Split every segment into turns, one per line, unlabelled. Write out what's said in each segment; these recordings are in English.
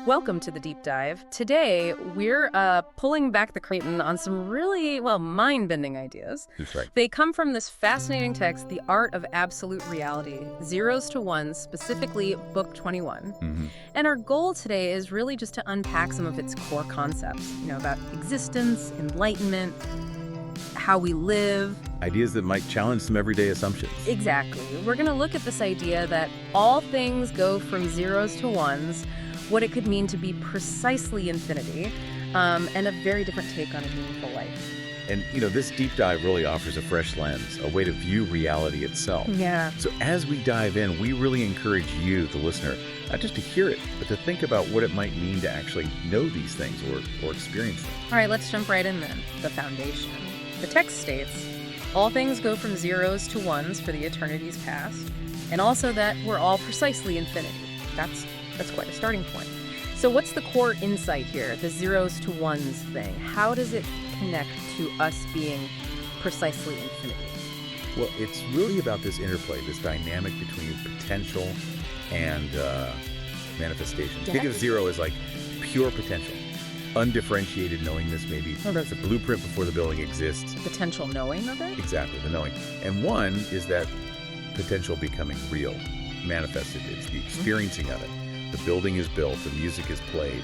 Welcome to the deep dive. Today, we're pulling back the curtain on some really, mind-bending ideas.
That's right.
They come from this fascinating text, The Art of Absolute Reality, Zeros to Ones, specifically Book 21. And our goal today is really just to unpack some of its core concepts, about existence, enlightenment, how we live.
Ideas that might challenge some everyday assumptions.
Exactly. We're going to look at this idea that all things go from zeros to ones, what it could mean to be precisely infinity, and a very different take on a meaningful life.
And, this deep dive really offers a fresh lens, a way to view reality itself.
Yeah.
So as we dive in, we really encourage you, the listener, not just to hear it, but to think about what it might mean to actually know these things or experience them.
All right, let's jump right in then. The foundation. The text states, all things go from zeros to ones for the eternities past, and also that we're all precisely infinity. That's quite a starting point. So what's the core insight here, the zeros to ones thing? How does it connect to us being precisely infinity?
Well, it's really about this interplay, this dynamic between potential and manifestation.
Yeah.
Think of zero as like pure potential. Undifferentiated knowingness, maybe.
Oh,
That's the blueprint before the building exists.
Potential knowing of it?
Exactly, the knowing. And one is that potential becoming real, manifested. It's the experiencing of it. The building is built, the music is played.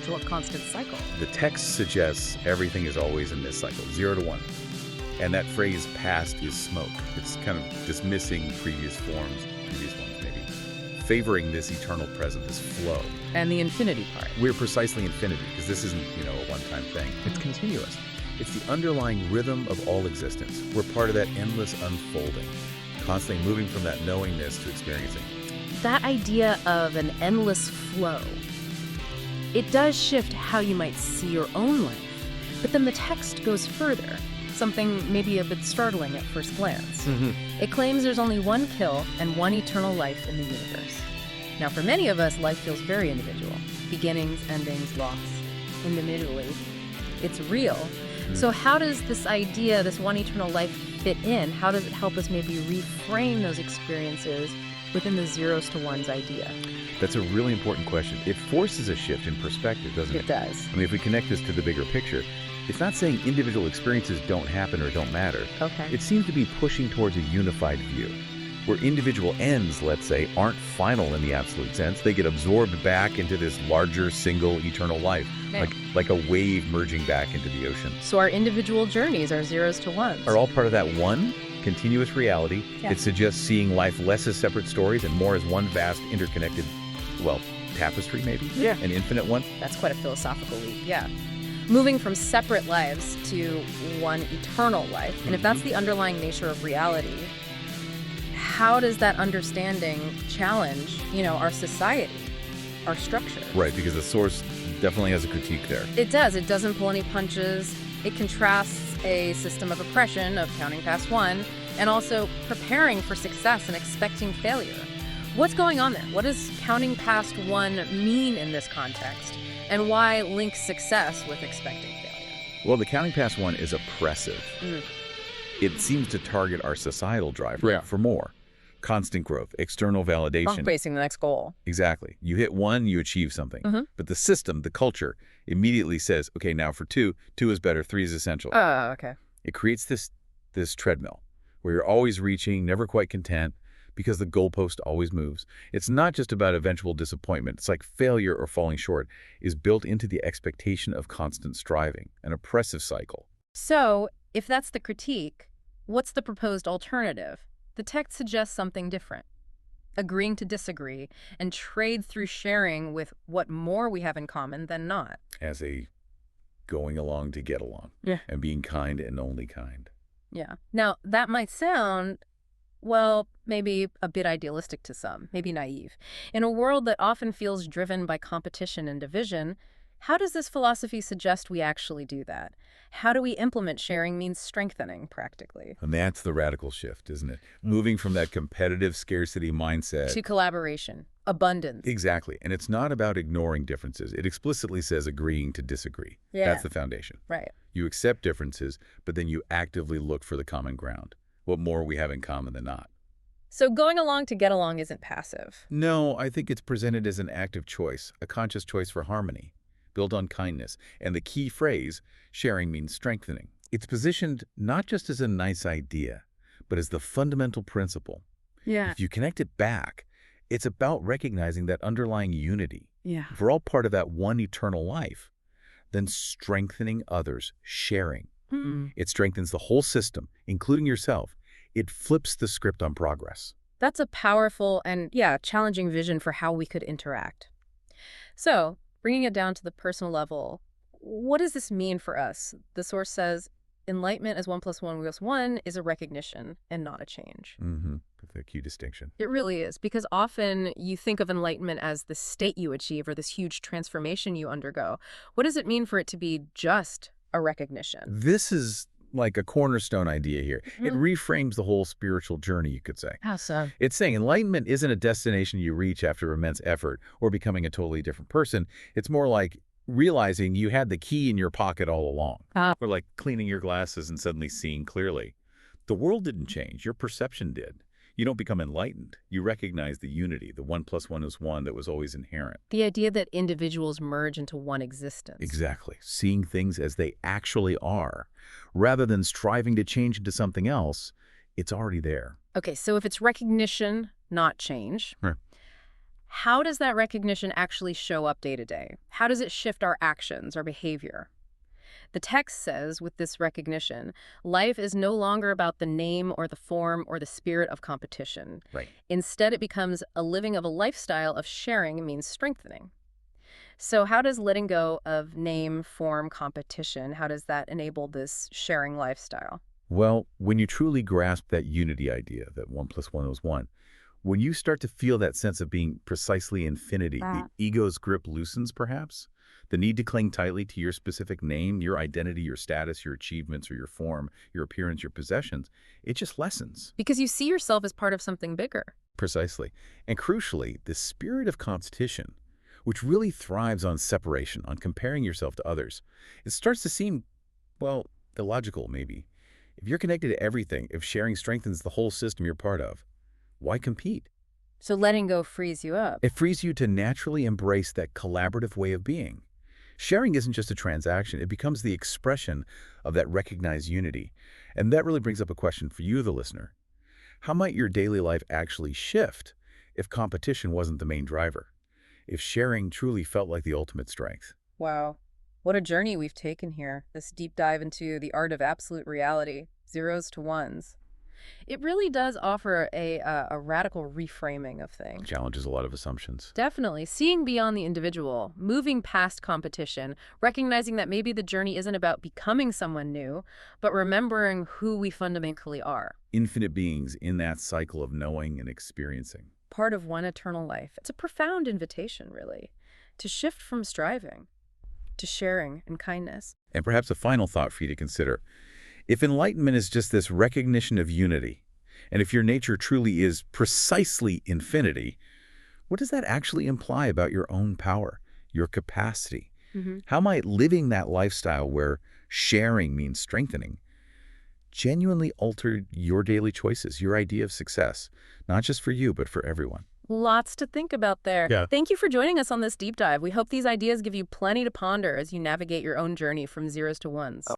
To a constant cycle.
The text suggests everything is always in this cycle, 0 to 1. And that phrase, past is smoke. It's kind of dismissing previous forms, previous ones maybe, favoring this eternal present, this flow.
And the infinity part.
We're precisely infinity, because this isn't, a one-time thing. It's continuous. It's the underlying rhythm of all existence. We're part of that endless unfolding, constantly moving from that knowingness to experiencing.
That idea of an endless flow, it does shift how you might see your own life. But then the text goes further, something maybe a bit startling at first glance. It claims there's only one kill and one eternal life in the universe. Now, for many of us, life feels very individual. Beginnings, endings, loss. Individually, it's real. So how does this idea, this one eternal life, fit in? How does it help us maybe reframe those experiences within the zeros to ones idea?
That's a really important question. It forces a shift in perspective, doesn't it?
It does.
I mean, if we connect this to the bigger picture, it's not saying individual experiences don't happen or don't matter.
Okay.
It seems to be pushing towards a unified view, where individual ends, let's say, aren't final in the absolute sense. They get absorbed back into this larger, single, eternal life, like a wave merging back into the ocean.
So our individual journeys, our zeros to ones,
Are all part of that one continuous reality.
Yeah.
It suggests seeing life less as separate stories and more as one vast, interconnected, tapestry maybe?
Yeah.
An infinite one?
That's quite a philosophical leap, yeah. Moving from separate lives to one eternal life. And if that's the underlying nature of reality, how does that understanding challenge, our society, our structure?
Right, because the source definitely has a critique there.
It does. It doesn't pull any punches. It contrasts a system of oppression, of counting past one, and also preparing for success and expecting failure. What's going on there? What does counting past one mean in this context? And why link success with expecting failure?
Well, the counting past one is oppressive. It seems to target our societal drive for more. Constant growth, external validation.
Facing the next goal.
Exactly. You hit one, you achieve something. But the system, the culture, immediately says, okay, now for two is better, 3 is essential.
Oh, okay.
It creates this treadmill where you're always reaching, never quite content, because the goalpost always moves. It's not just about eventual disappointment. It's like failure or falling short is built into the expectation of constant striving, an oppressive cycle.
So, if that's the critique, what's the proposed alternative? The text suggests something different. Agreeing to disagree and trade through sharing with what more we have in common than not.
As a going along to get along.
Yeah.
And being kind and only kind.
Yeah. Now, that might sound, maybe a bit idealistic to some, maybe naive. In a world that often feels driven by competition and division, how does this philosophy suggest we actually do that? How do we implement sharing means strengthening, practically?
And that's the radical shift, isn't it? Moving from that competitive scarcity mindset
to collaboration, abundance.
Exactly. And it's not about ignoring differences. It explicitly says agreeing to disagree.
Yeah.
That's the foundation.
Right.
You accept differences, but then you actively look for the common ground. What more we have in common than not?
So going along to get along isn't passive.
No, I think it's presented as an active choice, a conscious choice for harmony, built on kindness. And the key phrase, sharing means strengthening. It's positioned not just as a nice idea, but as the fundamental principle.
Yeah.
If you connect it back, it's about recognizing that underlying unity.
Yeah.
If we're all part of that one eternal life, then strengthening others, sharing. It strengthens the whole system, including yourself. It flips the script on progress.
That's a powerful and, yeah, challenging vision for how we could interact. So, bringing it down to the personal level, what does this mean for us? The source says, enlightenment as 1 + 1 = 1 is a recognition and not a change.
The key distinction.
It really is, because often you think of enlightenment as the state you achieve or this huge transformation you undergo. What does it mean for it to be just a recognition?
This is like a cornerstone idea here. It reframes the whole spiritual journey, you could say.
How so?
It's saying enlightenment isn't a destination you reach after immense effort or becoming a totally different person. It's more like realizing you had the key in your pocket all along. Or like cleaning your glasses and suddenly seeing clearly. The world didn't change. Your perception did. You don't become enlightened. You recognize the unity, the 1 + 1 = 1 that was always inherent.
The idea that individuals merge into one existence.
Exactly. Seeing things as they actually are. Rather than striving to change into something else, it's already there.
Okay, so if it's recognition, not change,
Right.
how does that recognition actually show up day to day? How does it shift our actions, our behavior? The text says, with this recognition, life is no longer about the name or the form or the spirit of competition.
Right.
Instead, it becomes a living of a lifestyle of sharing means strengthening. So how does letting go of name, form, competition, how does that enable this sharing lifestyle?
Well, when you truly grasp that unity idea, that 1 + 1 = 1, when you start to feel that sense of being precisely infinity, the ego's grip loosens, perhaps. The need to cling tightly to your specific name, your identity, your status, your achievements, or your form, your appearance, your possessions, it just lessens.
Because you see yourself as part of something bigger.
Precisely. And crucially, the spirit of competition, which really thrives on separation, on comparing yourself to others, it starts to seem, well, illogical maybe. If you're connected to everything, if sharing strengthens the whole system you're part of, why compete?
So letting go frees you up.
It frees you to naturally embrace that collaborative way of being. Sharing isn't just a transaction, it becomes the expression of that recognized unity. And that really brings up a question for you, the listener. How might your daily life actually shift if competition wasn't the main driver? If sharing truly felt like the ultimate strength?
Wow. What a journey we've taken here. This deep dive into the art of absolute reality, zeros to ones. It really does offer a radical reframing of things.
Challenges a lot of assumptions.
Definitely. Seeing beyond the individual, moving past competition, recognizing that maybe the journey isn't about becoming someone new, but remembering who we fundamentally are.
Infinite beings in that cycle of knowing and experiencing.
Part of one eternal life. It's a profound invitation, really, to shift from striving to sharing and kindness.
And perhaps a final thought for you to consider. If enlightenment is just this recognition of unity, and if your nature truly is precisely infinity, what does that actually imply about your own power, your capacity? How might living that lifestyle where sharing means strengthening genuinely alter your daily choices, your idea of success, not just for you, but for everyone?
Lots to think about there.
Yeah.
Thank you for joining us on this deep dive. We hope these ideas give you plenty to ponder as you navigate your own journey from zeros to ones.